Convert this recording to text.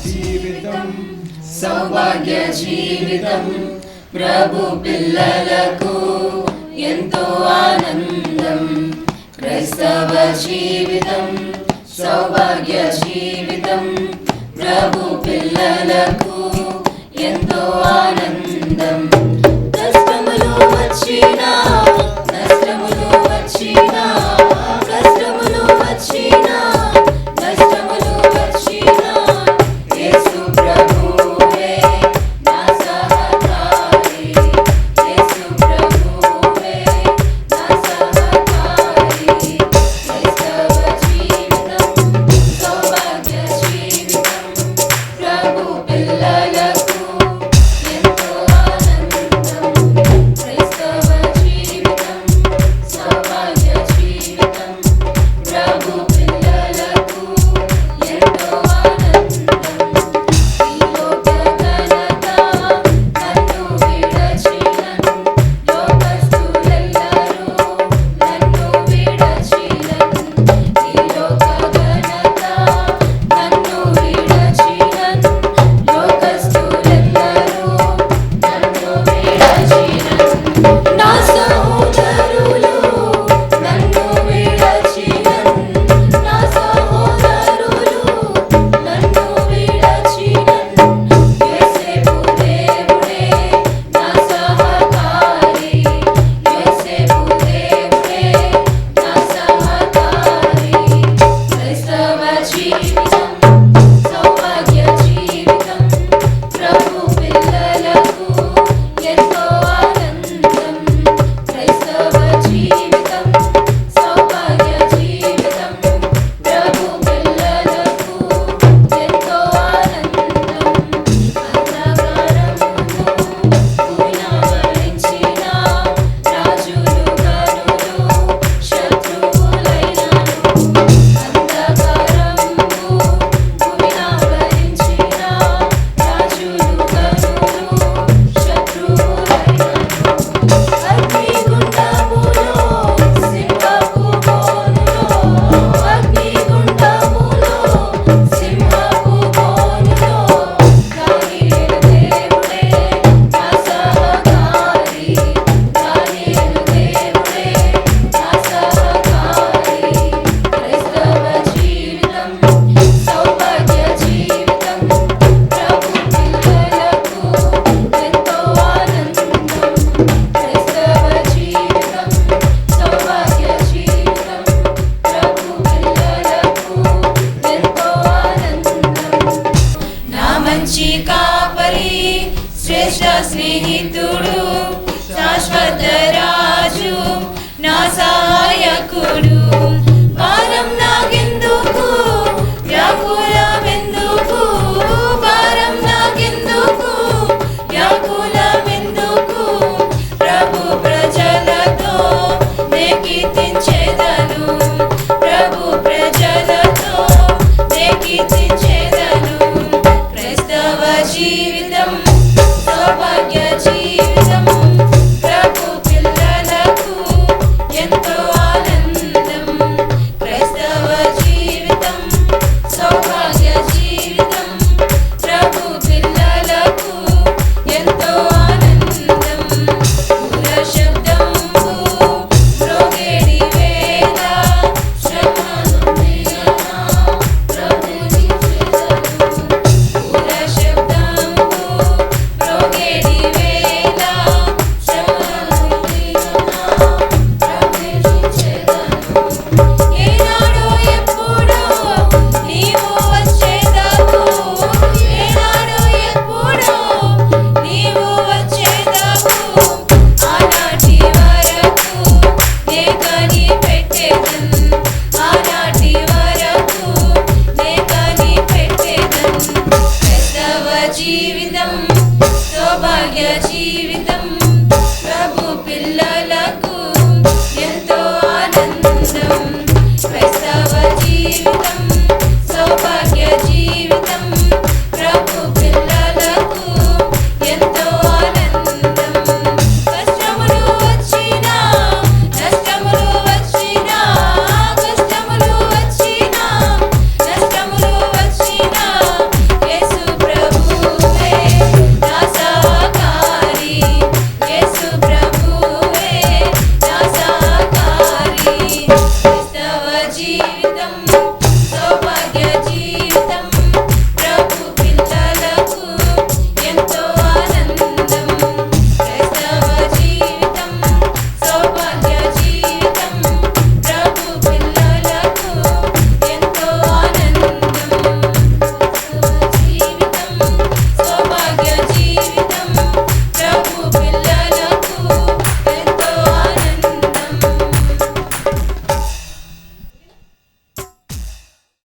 జీవితం సౌభాగ్య జీవితం ప్రభు పిల్లలకు ఎంతో ఆనందం. క్రైస్తవ జీవితం సౌభాగ్య జీవితం ప్రభు పిల్లలకు ఎంతో ఆనందం. కష్టములు వచ్చినా నష్టములు వచ్చినా కష్టములు వచ్చినా నష్టములు వచ్చినా యేసు ప్రభువే నా సహకారి. యేసు ప్రభువే నా సహకారి. క్రైస్తవ జీవితం సౌభాగ్య జీవితం ప్రభు పిల్లలకు ఎంతో ఆనందం. క్రైస్తవ జీవితం సౌభాగ్య జీవితం ప్రభు పిల్లలకు ఎంతో ఆనందం. ఈ లోక ఘనత నన్ను విడచినను లోకస్తులెల్లరూ నన్ను విడచినను. ఈ లోక ఘనత నన్ను విడచినను లోకస్తులెల్లరూ నన్ను విడచినను. నా సహోదరులు నన్ను విడచినను. నా సహోదరులు నన్ను విడచినను. యోసేపు దేవుడే నా సహకారి. యోసేపు దేవుడే నా సహకారి. క్రైస్తవ జీవితం సౌభాగ్య జీవితం ప్రభు పిల్లలకు ఎంతో ఆనందం. క్రైస్తవ జీవితం సౌభాగ్య జీవితం ప్రభు పిల్లలకు ఎంతో ఆనందం. అంధకారమును వినవరించిన రాజులు గనులు శత్రువులైనను. అంధకారమును వినవరించిన రాజులు గనులు శత్రువులైనను. అగ్నిగుండములో సింహపు బోనులో అగ్నిగుండములో సింహపు బోనులో దానియేలు దేవుడే నా సహకారి. దానియేలు దేవుడే నా సహకారి. క్రైస్తవ జీవితం సౌభాగ్య జీవితం ప్రభు పిల్లలకు ఎంతో ఆనందం. క్రైస్తవ జీవితం సౌభాగ్య జీవితం ప్రభు పిల్లలకు ఎంతో ఆనందం. నా మంచి కాపరి శ్రేష్ఠ స్నేహితుడు శాశ్వత రాజు నా సహాయకుడు.